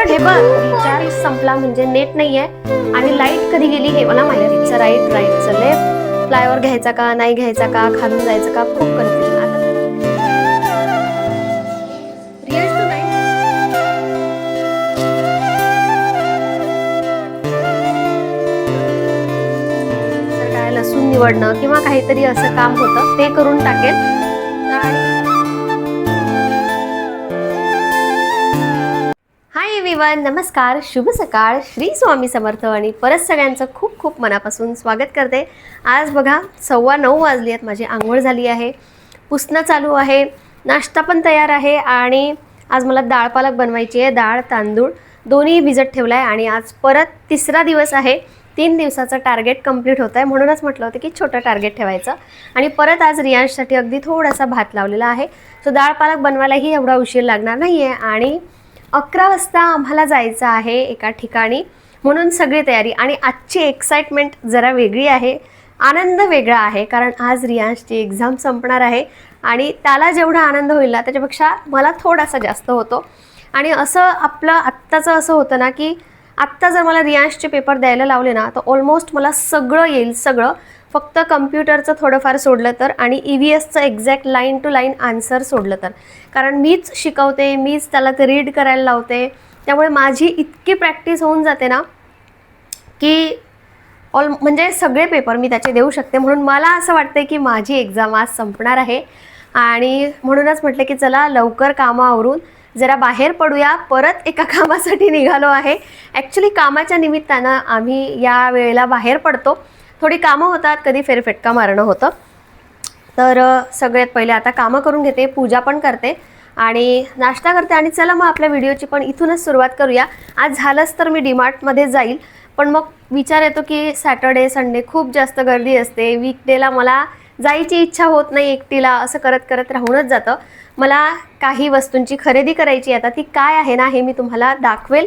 हे बघ, रिचार्ज संपला म्हणजे नेट नाहीये आणि लाईट कधी गेली हे मला माहिती. राईटचं राईट, राईटचं लेफ्ट, फ्लायओव्हर घ्यायचा का नाही घ्यायचा का, खालून जायचं का, खूप कन्फ्युजन. आता रियाज टू नाही तर काय लसूण निवडणं किंवा काहीतरी असं काम होतं ते करून टाकेल. हाय एव्हरीवन, नमस्कार, शुभ सकाळ, श्री स्वामी समर्थ आणि परत सगळ्यांचं खूप खूप मनापासून स्वागत करते. आज बघा 9:15 वाजली आहेत, माझी आंघोळ झाली आहे, पुसणं चालू आहे, नाश्ता पण तयार आहे आणि आज मला डाळ पालक बनवायची आहे. डाळ तांदूळ दोन्ही भिजत ठेवलं आहे आणि आज परत तिसरा दिवस आहे. 3 दिवसाचं टार्गेट कंप्लीट होतं आहे, म्हणूनच म्हटलं होतं की छोटं टार्गेट ठेवायचं. आणि परत आज रियांशसाठी अगदी थोडासा भात लावलेला आहे. सो डाळ पालक बनवायलाही एवढा उशीर लागणार नाही आहे आणि 11 वाजता आम्हाला जायचं आहे एका ठिकाणी, म्हणून सगळी तयारी. आणि आजची एक्साइटमेंट जरा वेगळी आहे, आनंद वेगळा आहे, कारण आज रियांशची एक्झाम संपणार आहे आणि त्याला जेवढा आनंद होईल ना त्याच्यापेक्षा मला थोडासा जास्त होतो. आणि असं आपलं आत्ताचं असं होतं ना की आत्ता जर मला रियांशचे पेपर द्यायला लावले ना तर ऑलमोस्ट मला सगळं येईल, सगळं, फक्त कम्प्युटरचं थोडंफार सोडलं तर आणि EVSचं exact line to line answer सोडलं तर, कारण मीच शिकवते, मीच त्याला ते रीड करायला लावते, त्यामुळे माझी इतकी प्रॅक्टिस होऊन जाते ना की म्हणजे सगळे पेपर मी त्याचे देऊ शकते. म्हणून मला असं वाटतं की माझी एक्झाम आज संपणार आहे आणि म्हणूनच म्हटलं की चला लवकर कामं आवरून जरा बाहेर पडूया. परत एका कामासाठी निघालो आहे. ॲक्च्युली कामाच्या निमित्तानं आम्ही या वेळेला बाहेर पडतो, थोडी कामं होतात, कधी फेरफटका मारणं होतं. तर सगळ्यात पहिले आता कामं करून घेते, पूजा पण करते आणि नाश्ता करते आणि चला मग आपल्या व्हिडिओची पण इथूनच सुरुवात करूया. आज झालंच तर मी डीमार्टमध्ये जाईल, पण मग विचार येतो की सॅटर्डे संडे खूप जास्त गर्दी असते, वीकडेला मला जायची इच्छा होत नाही एकटीला, असं करत करत राहूनच जातं. मला काही वस्तूंची खरेदी करायची, आता ती काय आहे ना हे मी तुम्हाला दाखवेल.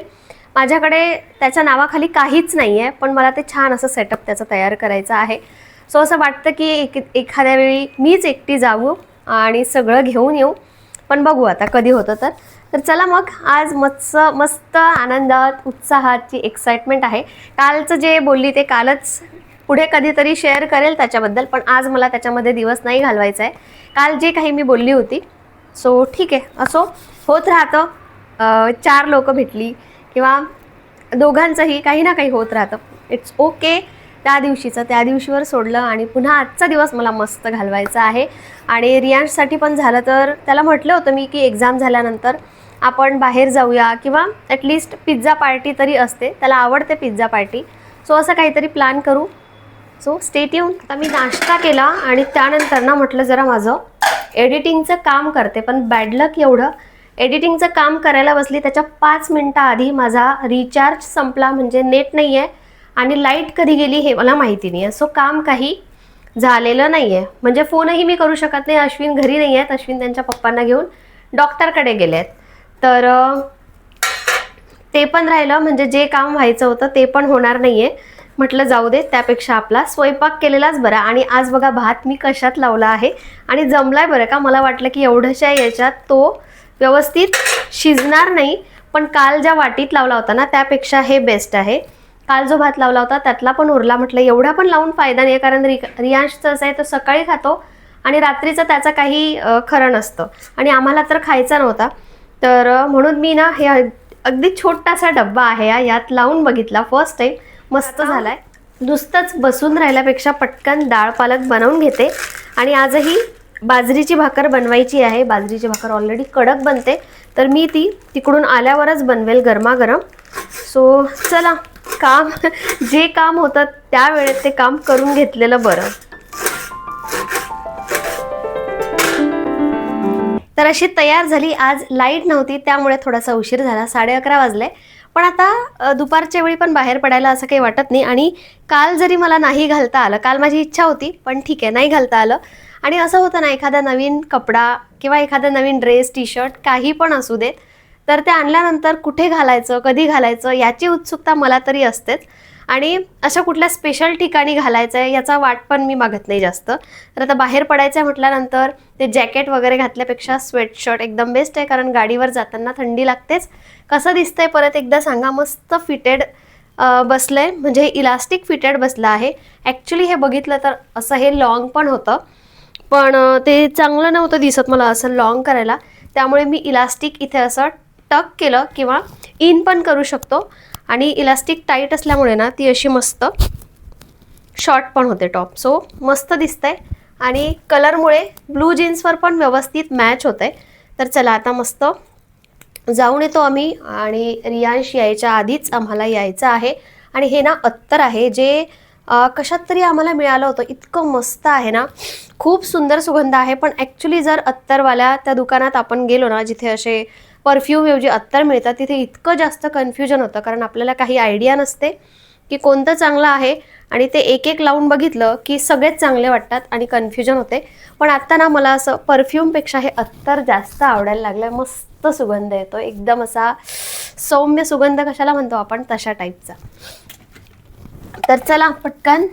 माझ्याकडे त्याच्या नावाखाली काहीच नाही आहे, पण मला ते छान असं सेटअप त्याचं तयार करायचं आहे. सो असं वाटतं की एखाद्या वेळी मीच एकटी जाऊ आणि सगळं घेऊन येऊ, पण बघू आता कधी होतं तर चला मग आज मस्त आनंदात उत्साहाची एक्साइटमेंट आहे. कालचं जे बोलली ते कालच पुढे कधीतरी शेअर करेल त्याच्याबद्दल, पण आज मला त्याच्यामध्ये दिवस नाही घालवायचा आहे. काल जे काही मी बोलली होती, सो ठीक आहे, असो, होत राहतं. 4 लोकं भेटली किंवा दोघांचंही काही ना काही होत राहतं, इट्स ओके. त्या दिवशीचं त्या दिवशीवर सोडलं आणि पुन्हा आजचा दिवस मला मस्त घालवायचा आहे. आणि रियांशसाठी पण झालं तर त्याला म्हटलं होतं मी की एक्झाम झाल्यानंतर आपण बाहेर जाऊया किंवा ॲटलिस्ट पिझ्झा पार्टी तरी असते, त्याला आवडते पिझ्झा पार्टी. सो असं काहीतरी प्लॅन करू. So stay tune. आता मी नाश्ता केला आणि त्यानंतर ना म्हटलं जरा माझं एडिटिंगचं काम करते, पण बॅड लक एवढं, एडिटिंगचं काम करायला बसली त्याच्या 5 मिनटं आधी माझा रिचार्ज संपला म्हणजे नेट नाही आहे आणि लाईट कधी गेली हे मला माहिती नाही आहे. सो काम काही झालेलं नाही आहे, म्हणजे फोनही मी करू शकत नाही. अश्विन घरी नाही आहेत, अश्विन त्यांच्या पप्पांना घेऊन डॉक्टरकडे गेले आहेत, तर ते पण राहिलं, म्हणजे जे काम व्हायचं होतं ते पण होणार नाही आहे. म्हटलं जाऊ दे, त्यापेक्षा आपला स्वयंपाक केलेलाच बरा. आणि आज बघा भात मी कशात लावला आहे आणि जमलाय बरं का. मला वाटलं की एवढ्याशा याच्यात तो व्यवस्थित शिजणार नाही, पण काल ज्या वाटीत लावला होता ना त्यापेक्षा हे बेस्ट आहे. काल जो भात लावला होता त्यातला पण उरला. म्हटलं एवढा पण लावून फायदा नाही, कारण रियांशचं असं आहे तो सकाळी खातो आणि रात्रीचं त्याचं काही खरं नसतं आणि आम्हाला तर खायचा नव्हता. तर म्हणून मी ना हे अगदी छोटासा डब्बा आहे यात लावून बघितला फर्स्ट टाईम, मस्त झालाय. नुसतंच बसून राहिल्यापेक्षा पटकन डाळ पालक बनवून घेते. आणि आजही बाजरीची भाकर बनवायची आहे. बाजरीची भाकर ऑलरेडी कडक बनते, तर मी ती तिकडून आल्यावरच बनवेल गरमागरम. सो चला, जे काम होतं त्या वेळेत ते काम करून घेतलेलं बरं. तर अशी तयार झाली. आज लाईट नव्हती त्यामुळे थोडासा उशीर झाला, 11:30 वाजले. पण आता दुपारच्या वेळी पण बाहेर पडायला असं काही वाटत नाही. आणि काल जरी मला नाही घालता आलं, काल माझी इच्छा होती पण ठीक आहे नाही घालता आलं. आणि असं होतं ना, एखादा नवीन कपडा किंवा एखादा नवीन ड्रेस, टी शर्ट, काही पण असू देत, तर ते आणल्यानंतर कुठे घालायचं, कधी घालायचं याची उत्सुकता मला तरी असतेच. आणि अशा कुठल्या स्पेशल ठिकाणी घालायचं आहे याचा वाट पण मी बघत नाही जास्त. तर आता बाहेर पडायचं आहे म्हटल्यानंतर ते जॅकेट वगैरे घातल्यापेक्षा स्वेटशर्ट एकदम बेस्ट आहे, कारण गाडीवर जाताना थंडी लागतेच. कसं दिसतंय परत एकदा सांगा. मस्त फिटेड बसलंय, म्हणजे इलास्टिक फिटेड बसलं आहे. ॲक्च्युली हे बघितलं तर असं हे लॉंग पण होतं, पण ते चांगलं नव्हतं दिसत मला असं लॉंग करायला. त्यामुळे मी इलास्टिक इथे असं टक केलं किंवा इन पण करू शकतो. आणि इलास्टिक टाईट असल्यामुळे ना ती अशी मस्त शॉर्ट पण होते टॉप. सो मस्त दिसतंय आणि कलरमुळे ब्लू जीन्सवर पण व्यवस्थित मॅच होतंय. तर चला आता मस्त जाऊन येतो आम्ही. आणि रियांश यायच्या आधीच आम्हाला यायचं आहे. आणि हे ना अत्तर आहे जे कशात तरी आम्हाला मिळालं होतं. इतकं मस्त आहे ना, खूप सुंदर सुगंध आहे. पण ॲक्च्युली जर अत्तरवाल्या त्या दुकानात आपण गेलो ना, जिथे असे परफ्यूम ऐवजी अत्तर मिळतात, तिथे इतकं जास्त कन्फ्युजन होतं, कारण आपल्याला काही आयडिया नसते की कोणतं चांगलं आहे. आणि ते एक एक लावून बघितलं की सगळेच चांगले वाटतात आणि कन्फ्युजन होते. पण आत्ता ना मला असं परफ्यूमपेक्षा हे अत्तर जास्त आवडायला लागलं आहे. मस्त सुगंध येतो, एकदम असा सौम्य सुगंध कशाला म्हणतो आपण, तशा टाईपचा. तर चला पटकन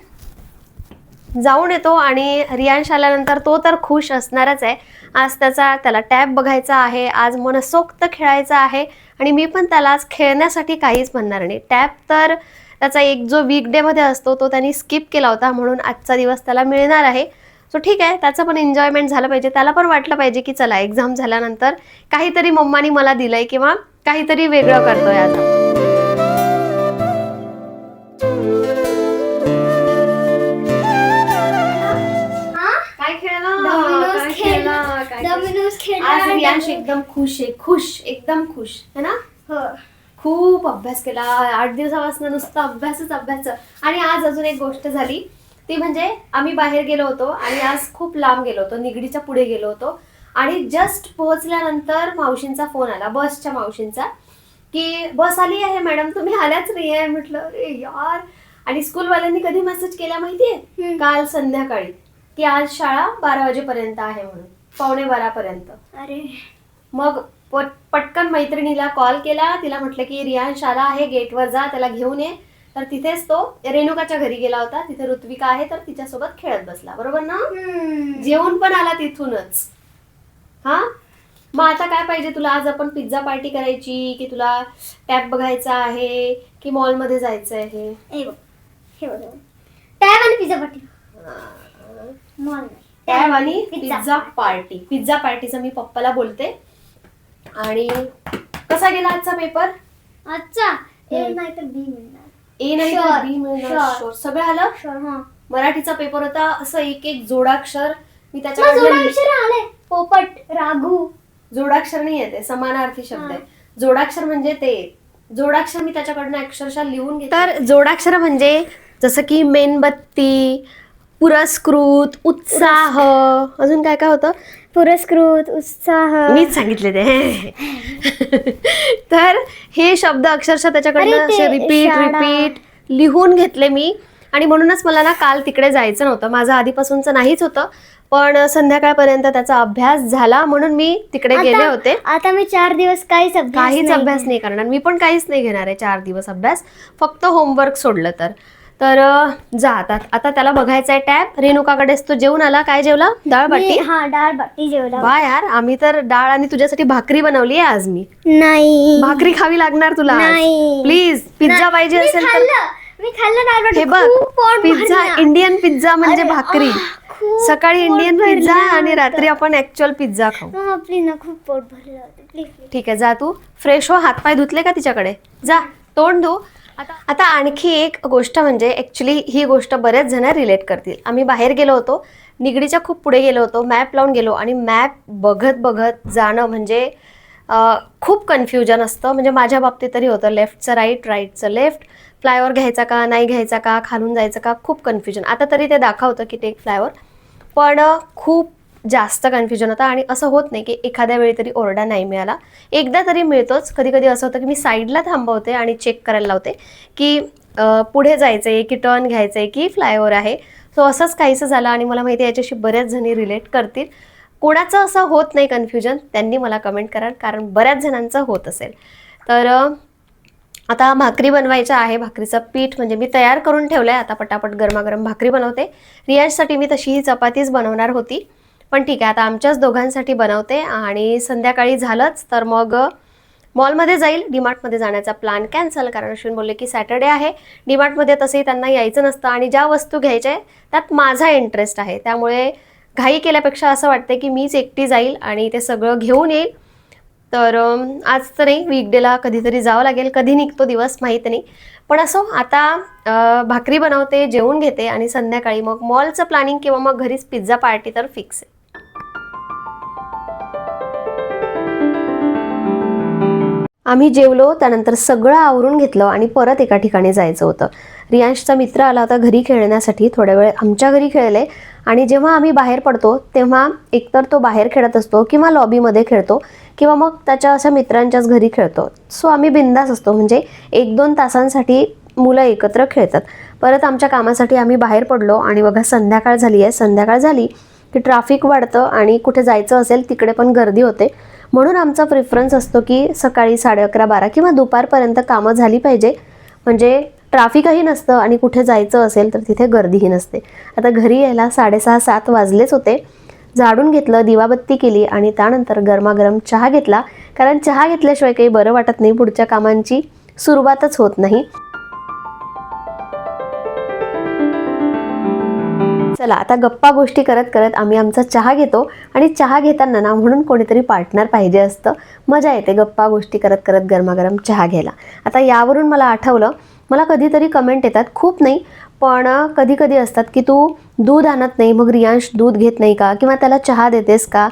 जाऊन येतो. आणि रियांश आल्यानंतर तो तर खुश असणारच आहे. आज त्याला टॅब बघायचा आहे, आज मनसोक्त खेळायचा आहे. आणि मी पण त्याला आज खेळण्यासाठी काहीच म्हणणार नाही. टॅब तर त्याचा एक जो वीकडे असतो तो त्यांनी स्किप केला होता, म्हणून आजचा दिवस त्याला मिळणार आहे. सो ठीक आहे, त्याचं पण एन्जॉयमेंट झालं पाहिजे. त्याला पण वाटलं पाहिजे की चला एक्झाम झाल्यानंतर काहीतरी मम्मानी मला दिलंय किंवा काहीतरी वेगळं करतोय आज. आज रियांश एकदम खुश आहे, एकदम खुश है ना. खूप अभ्यास केला 8 दिवसापासून, नुसतं अभ्यास. आणि आज अजून एक गोष्ट झाली, ती म्हणजे आम्ही बाहेर गेलो होतो आणि आज खूप लांब गेलो होतो, निगडीच्या पुढे गेलो होतो. आणि जस्ट पोहोचल्यानंतर मावशींचा फोन आला, बसच्या मावशींचा, की बस आली आहे मॅडम, तुम्ही आल्याच नाही आहे. म्हटलं अरे यार. आणि स्कूलवाल्यांनी कधी मेसेज केला माहितीये, काल संध्याकाळी, की आज शाळा 12 वाजेपर्यंत आहे म्हणून, 11:15पर्यंत. अरे मग पटकन मैत्रिणीला कॉल केला, तिला म्हटलं की रियांश आला आहे, गेटवर जा, त्याला घेऊन ये. तर तिथेच तो रेणुकाच्या घरी गेला होता, तिथे ऋत्विका आहे, तर तिच्यासोबत खेळत बसला. बरोबर ना. जेवून पण आला तिथूनच. हा, मग आता काय पाहिजे तुला? आज आपण पिझ्झा पार्टी करायची की तुला टॅब बघायचा आहे की मॉलमध्ये जायचं आहे? टॅब आणि पिझ्झा पार्टी. टॅब आणि पिझ्झा पार्टी. पिझ्झा पार्टीचं मी पप्पाला बोलते. आणि कसा गेला आजचा पेपर? आजचा ए नाही तर बी मिळणार. ए नाही तर बी मिळणार. सगळं आलं. मराठीचा पेपर होता, असं एक एक जोडाक्षर मी त्याच्याकडे आले. पोपट, राघू. जोडाक्षर नाही येते, समानार्थी शब्द आहे. जोडाक्षर म्हणजे ते जोडाक्षर मी त्याच्याकडनं अक्षरशः लिहून घेते. तर जोडाक्षर म्हणजे जसं की मेणबत्ती, पुरस्कृत, उत्साह, अजून काय काय होतं? पुरस्कृत, उत्साह, मीच सांगितले ते. तर हे शब्द अक्षरशः त्याच्याकडनं असे रिपीट लिहून घेतले मी. आणि म्हणूनच मला ना काल तिकडे जायचं नव्हतं, माझं आधीपासूनच नाहीच होतं, पण संध्याकाळपर्यंत त्याचा अभ्यास झाला म्हणून मी तिकडे गेले होते. आता मी 4 दिवस काहीच अभ्यास नाही करणार. मी पण काहीच नाही घेणार आहे 4 दिवस अभ्यास, फक्त होमवर्क सोडलं तर. तर जा आता त्याला बघायचं आहे टॅब. रेणुकाकडेच तो जेवून आला. काय जेवला? डाळ बाटी. डाळ बाटी जेवला. वा यार, आम्ही तर डाळ आणि तुझ्यासाठी भाकरी बनवली आहे आज. मी नाही, भाकरी खावी लागणार तुला. प्लीज. पिझ्झा पाहिजे असेल तर मी खाल्लं डाळ बाटी. हे बघ, पिझ्झा, इंडियन पिझ्झा म्हणजे भाकरी. सकाळी इंडियन पिझ्झा आणि रात्री आपण ऍक्च्युअल पिझ्झा खाऊ. खूप पोट भरलं होतं. ठीक आहे, जा तू फ्रेश हो. हातपाय धुतले का तिच्याकडे? जा, तोंड धु. आता आणखी एक गोष्ट म्हणजे ॲक्च्युली ही गोष्ट बरेच जण रिलेट करतील. आम्ही बाहेर गेलो होतो, निगडीच्या खूप पुढे गेलो होतो, मॅप लावून गेलो आणि मॅप बघत जाणं म्हणजे खूप कन्फ्युजन असतं. म्हणजे माझ्या बाबतीत तरी होतं. लेफ्टचं राईट, राईटचं लेफ्ट, फ्लायओव्हर घ्यायचा का नाही घ्यायचा का, खालून जायचं का, खूप कन्फ्युजन. आता तरी ते दाखवतं की टेक फ्लायओव्हर, पण खूप जास्त कन्फ्युजन होतं. आणि असं होत नाही की एखाद्या वेळी तरी ओरडा नाही मिळाला, एकदा तरी मिळतोच. कधी कधी असं होतं की मी साईडला थांबवते आणि चेक करायला लावते की पुढे जायचं आहे की टर्न घ्यायचं आहे की फ्लायओव्हर आहे. सो असंच काहीसं झालं आणि मला माहिती आहे याच्याशी बऱ्याच जणी रिलेट करतील. कोणाचं असं होत नाही कन्फ्युजन त्यांनी मला कमेंट करा, कारण बऱ्याच जणांचं होत असेल. तर आता भाकरी बनवायच्या आहे. भाकरीचं पीठ म्हणजे मी तयार करून ठेवलं आहे. आता पटापट गरमागरम भाकरी बनवते. रियाजसाठी मी तशी चपातीच बनवणार होती, पण ठीक आहे आता आमच्याच दोघांसाठी बनवते. आणि संध्याकाळी झालंच तर मग मॉलमध्ये जाईल. डीमार्टमध्ये जाण्याचा प्लॅन कॅन्सल, कारण अश्विन बोलले की सॅटर्डे आहे. डीमार्टमध्ये तसंही त्यांना यायचं नसतं आणि ज्या वस्तू घ्यायच्या आहे त्यात माझा इंटरेस्ट आहे, त्यामुळे घाई केल्यापेक्षा असं वाटतं की मीच एकटी जाईल आणि ते सगळं घेऊन येईल. तर आज तर नाही, वीकडेला कधीतरी जावं लागेल. कधी निघतो दिवस माहीत नाही, पण असो आता भाकरी बनवते, जेवून घेते आणि संध्याकाळी मग मॉलचं प्लॅनिंग किंवा मग घरीच पिझ्झा पार्टी तर फिक्स आहे. आम्ही जेवलो, त्यानंतर सगळं आवरून घेतलं आणि परत एका ठिकाणी जायचं होतं. रियांशचा मित्र आला होता घरी खेळण्यासाठी. थोड्या वेळ आमच्या घरी खेळले आणि जेव्हा आम्ही बाहेर पडतो तेव्हा एकतर तो बाहेर खेळत असतो किंवा लॉबीमध्ये खेळतो किंवा मग त्याच्या अशा मित्रांच्याच घरी खेळतो. सो आम्ही बिंदास असतो, म्हणजे 1-2 तासांसाठी मुलं एकत्र खेळतात. परत आमच्या कामासाठी आम्ही बाहेर पडलो आणि बघा संध्याकाळ झाली आहे. संध्याकाळ झाली की ट्रॅफिक वाढतं आणि कुठे जायचं असेल तिकडे पण गर्दी होते. म्हणून आमचा प्रेफरन्स असतो की सकाळी 11:30-12 किंवा दुपारपर्यंत कामं झाली पाहिजे, म्हणजे ट्रॅफिकही नसतं आणि कुठे जायचं असेल तर तिथे गर्दीही नसते. आता घरी यायला 6:30-7 वाजलेच होते. झाडून घेतलं, दिवाबत्ती केली आणि त्यानंतर गरमागरम चहा घेतला, कारण चहा घेतल्याशिवाय काही बरं वाटत नाही, पुढच्या कामांची सुरुवातच होत नाही. चला आता गप्पा गोष्टी करत करत आम्ही आमचा चहा घेतो आणि चहा घेताना ना म्हणून कोणीतरी पार्टनर पाहिजे असतं. मजा येते गप्पा गोष्टी करत करत गरमागरम चहा घ्यायला. आता यावरून मला आठवलं, मला कधीतरी कमेंट येतात, खूप नाही पण कधी कधी असतात की तू दूध आणत नाही, मग रियांश दूध घेत नाही का किंवा त्याला चहा देतेस का.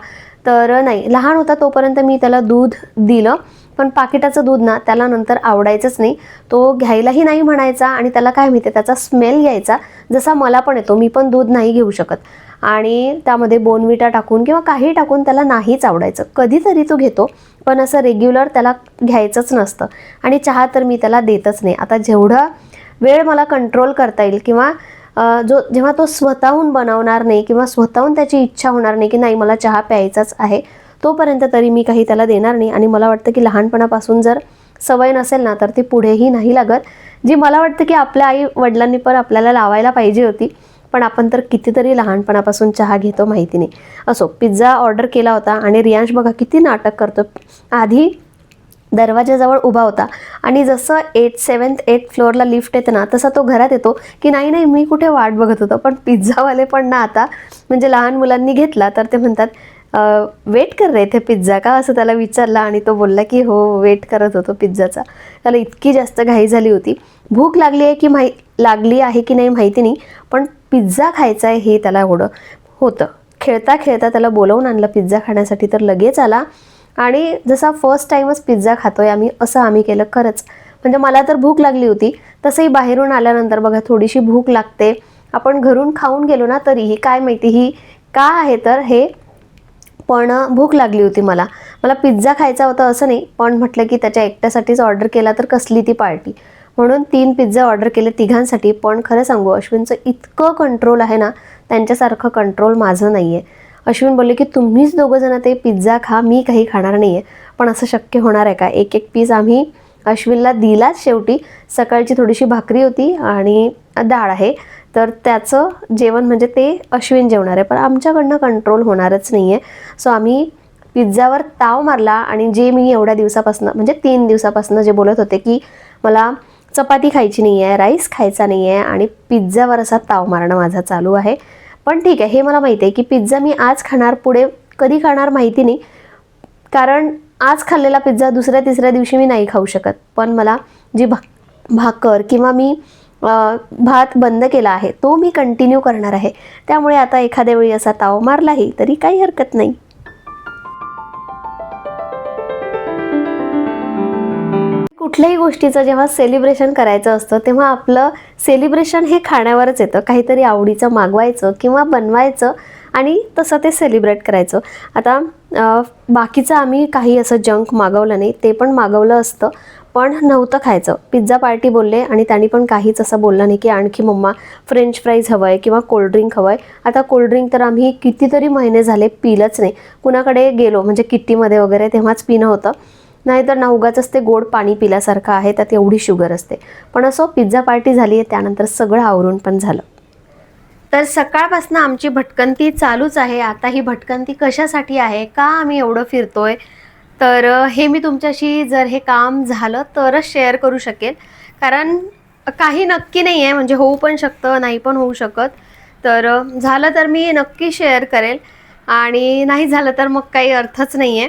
तर नाही, लहान होता तोपर्यंत मी त्याला दूध दिलं, पण पाकिटाचं दूध ना त्याला नंतर आवडायचंच नाही. तो घ्यायलाही नाही म्हणायचा आणि त्याला काय माहिती त्याचा स्मेल यायचा, जसा मला पण येतो. मी पण दूध नाही घेऊ शकत आणि त्यामध्ये बोर्नव्हिटा टाकून किंवा काही टाकून त्याला नाहीच आवडायचं. कधीतरी तो घेतो, पण असं रेग्युलर त्याला घ्यायचंच नसतं आणि चहा तर मी त्याला देतच नाही. आता जेवढा वेळ मला कंट्रोल करता येईल किंवा जेव्हा तो स्वतःहून बनवणार नाही किंवा स्वतःहून त्याची इच्छा होणार नाही की नाही मला चहा प्यायचाच आहे, तोपर्यंत तरी मी काही त्याला देणार नाही. आणि मला वाटतं की लहानपणापासून जर सवय नसेल ना तर ती पुढेही नाही लागत, जी मला वाटतं की आपल्या आई वडिलांनी पण आपल्याला लावायला पाहिजे होती. पण आपण तर कितीतरी लहानपणापासून चहा घेतो माहिती नाही. असो, पिझ्झा ऑर्डर केला होता आणि रियांश बघा किती नाटक करतो. आधी दरवाजाजवळ उभा होता आणि जसं 7th-8th फ्लोअरला लिफ्ट येतं ना तसा तो घरात येतो की नाही नाही मी कुठे वाट बघत होतो. पण पिझ्झावाले पण ना आता म्हणजे लहान मुलांनी घेतला तर ते म्हणतात वेट कर रे थे पिझ्झा का, असं त्याला विचारला आणि तो बोलला की हो वेट करत होतो पिझ्झाचा. त्याला इतकी जास्त घाई झाली होती. भूक लागली आहे की लागली आहे की नाही माहिती नाही, पण पिझ्झा खायचा आहे हे त्याला एवढं होतं. खेळता खेळता त्याला बोलवून आणलं पिझ्झा खाण्यासाठी, तर लगेच आला आणि जसा फर्स्ट टाईमच पिझ्झा खातोय आम्ही केलं. खरंच म्हणजे मला तर भूक लागली होती, तसंही बाहेरून आल्यानंतर बघा थोडीशी भूक लागते. आपण घरून खाऊन गेलो ना तरीही काय माहिती ही का आहे तर हे, पण भूक लागली होती मला पिझ्झा खायचा होता असं नाही, पण म्हटलं की त्याच्या एकट्यासाठीच ऑर्डर केला तर कसली ती पार्टी, म्हणून 3 पिझ्झा ऑर्डर केले तिघांसाठी. पण खरं सांगू अश्विनचं इतकं कंट्रोल आहे ना, त्यांच्यासारखं कंट्रोल माझं नाही आहे. अश्विन बोलले की तुम्हीच दोघं जण ते पिझ्झा खा, मी काही खाणार नाही आहे. पण असं शक्य होणार आहे का. एक पीस आम्ही अश्विनला दिलाच शेवटी. सकाळची थोडीशी भाकरी होती आणि डाळ आहे, तर त्याचं जेवण म्हणजे ते अश्विन जेवणार आहे, पण आमच्याकडनं कंट्रोल होणारच नाही आहे. सो आम्ही पिझ्झावर ताव मारला आणि जे मी एवढ्या दिवसापासून म्हणजे 3 दिवसापासून जे बोलत होते की मला चपाती खायची नाही आहे, राईस खायचा नाही आहे आणि पिझ्झावर असा ताव मारणं माझा चालू आहे. पण ठीक आहे, हे मला माहिती आहे की पिझ्झा मी आज खाणार, पुढे कधी खाणार माहिती नाही, कारण आज खाल्लेला पिझ्झा दुसऱ्या तिसऱ्या दिवशी मी नाही खाऊ शकत. पण मला जी भाकर किंवा मी भात बंद केला आहे तो मी कंटिन्यू करणार आहे. त्यामुळे आता एखाद्या वेळी असा ताव मारलाही तरी काही हरकत नाही. कुठल्याही गोष्टीचं जेव्हा सेलिब्रेशन करायचं असतं तेव्हा आपलं सेलिब्रेशन हे खाण्यावरच येतं. काहीतरी आवडीचं मागवायचं किंवा बनवायचं आणि तसं ते सेलिब्रेट करायचं. आता बाकीचं आम्ही काही असं जंक मागवलं नाही, ते पण मागवलं असतं पण नव्हतं खायचं. पिझ्झा पार्टी बोलले आणि त्यांनी पण काहीच असं बोललं नाही की आणखी मम्मा फ्रेंच फ्राईज हवं आहे किंवा कोल्ड्रिंक हवं आहे. आता कोल्ड्रिंक तर आम्ही कितीतरी महिने झाले पिलंच नाही. कुणाकडे गेलो म्हणजे किट्टीमध्ये वगैरे तेव्हाच पिणं होतं. नाहीतर ना उगाचच ते गोड पाणी पिल्यासारखं आहे, त्यात एवढी शुगर असते. पण असो, पिझ्झा पार्टी झाली आहे, त्यानंतर सगळं आवरून पण झालं. तर सकाळपासून आमची भटकंती चालूच आहे. आता ही भटकंती कशासाठी आहे, का आम्ही एवढं फिरतोय, तर हे मी तुमच्याशी जर हे काम झालं तरच शेअर करू शकेल. कारण काही नक्की नाही आहे, म्हणजे होऊ पण शकतं, नाही पण होऊ शकत. तर झालं तर मी नक्की शेअर करेल आणि नाही झालं तर मग काही अर्थच नाही आहे.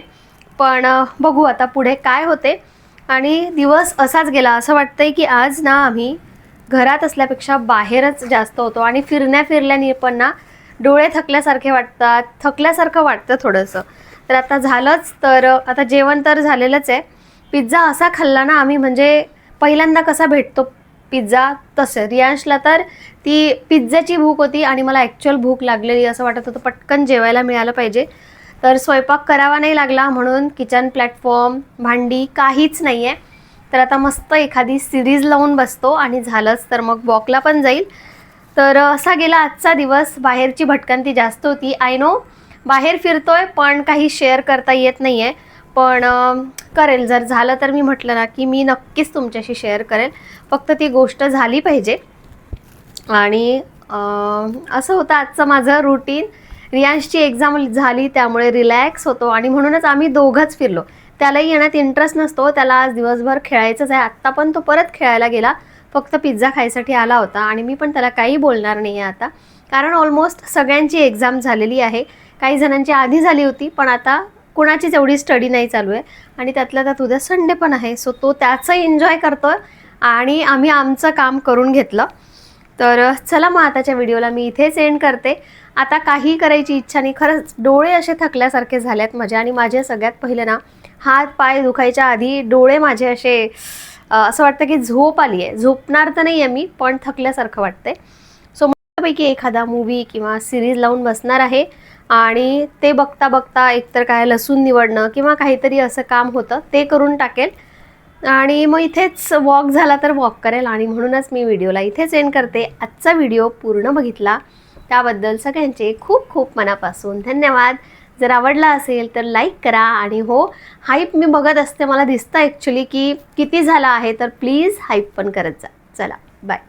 पण बघू आता पुढे काय होते. आणि दिवस असाच गेला. असं वाटतंय की आज ना आम्ही घरात असल्यापेक्षा बाहेरच जास्त होतो आणि फिरल्याने पण ना डोळे थकल्यासारखे वाटतात, थकल्यासारखं वाटतं थोडंसं. तर आता झालंच, तर आता जेवण तर झालेलंच आहे. पिझ्झा असा खाल्ला ना आम्ही, म्हणजे पहिल्यांदा कसा भेटतो पिझ्झा तसं. रियांशला तर ती पिझ्झाची भूक होती आणि मला ॲक्च्युअल भूक लागलेली, असं वाटत होतं पटकन जेवायला मिळालं पाहिजे. तर स्वयंपाक करावा नाही लागला, म्हणून किचन प्लॅटफॉर्म, भांडी काहीच नाही आहे. तर आता मस्त एखादी सिरीज लावून बसतो आणि झालंच तर मग वॉकला पण जाईल. तर असा गेला आजचा दिवस. बाहेरची भटकंती जास्त होती, आय नो. बाहेर फिरतोय पण काही शेअर करता येत नाही आहे. पण करेल, जर झालं तर मी म्हटलं ना की मी नक्कीच तुमच्याशी शेअर करेल. फक्त ती गोष्ट झाली पाहिजे. आणि असं होतं आजचं माझं रुटीन. रियांशची एक्झाम झाली त्यामुळे रिलॅक्स होतो आणि म्हणूनच आम्ही दोघंच फिरलो. त्यालाही येण्यात इंटरेस्ट नसतो, त्याला आज दिवसभर खेळायचंच आहे. आत्ता पण तो परत खेळायला गेला, फक्त पिझ्झा खायसाठी आला होता. आणि मी पण त्याला काही बोलणार नाही आहे आता, कारण ऑलमोस्ट सगळ्यांची एक्झाम झालेली आहे. काही जणांची आधी झाली होती, पण आता कुणाचीच एवढी स्टडी नाही चालू आहे. आणि त्यातल्या त्यात उद्या संडे पण आहे, सो तो त्याचं एन्जॉय करतो आणि आम्ही आमचं काम करून घेतलं. तर चला मग आताच्या व्हिडिओला मी इथेच एंड करते. आता काही करायची इच्छा नाही, खरंच डोळे असे थकल्यासारखे झालेत माझे. आणि माझे सगळ्यात पहिले ना हात पाय दुखायच्या आधी डोळे माझे असे असं वाटतं की झोप आली आहे. झोपणार तर नाही आहे मी, पण थकल्यासारखं वाटतंय. सो मस्तपैकी एखादा मूवी किंवा सिरीज लावून बसणार आहे आणि ते बघता बघता एकतर काय लसूण निवडणं किंवा काहीतरी असं काम होतं ते करून टाकेल. आणि मग इथेच वॉक झाला तर वॉक करेल. आणि म्हणूनच मी व्हिडिओला इथेच एंड करते. आजचा व्हिडिओ पूर्ण बघितला त्याबद्दल सगळ्यांचे खूप खूप मनापासून धन्यवाद. जर आवडला असेल तर लाईक करा. आणि हो, हाईप मी बघत असते, मला दिसतं ॲक्च्युली की किती झाला आहे, तर प्लीज हाईप पण करत जा. चला बाय.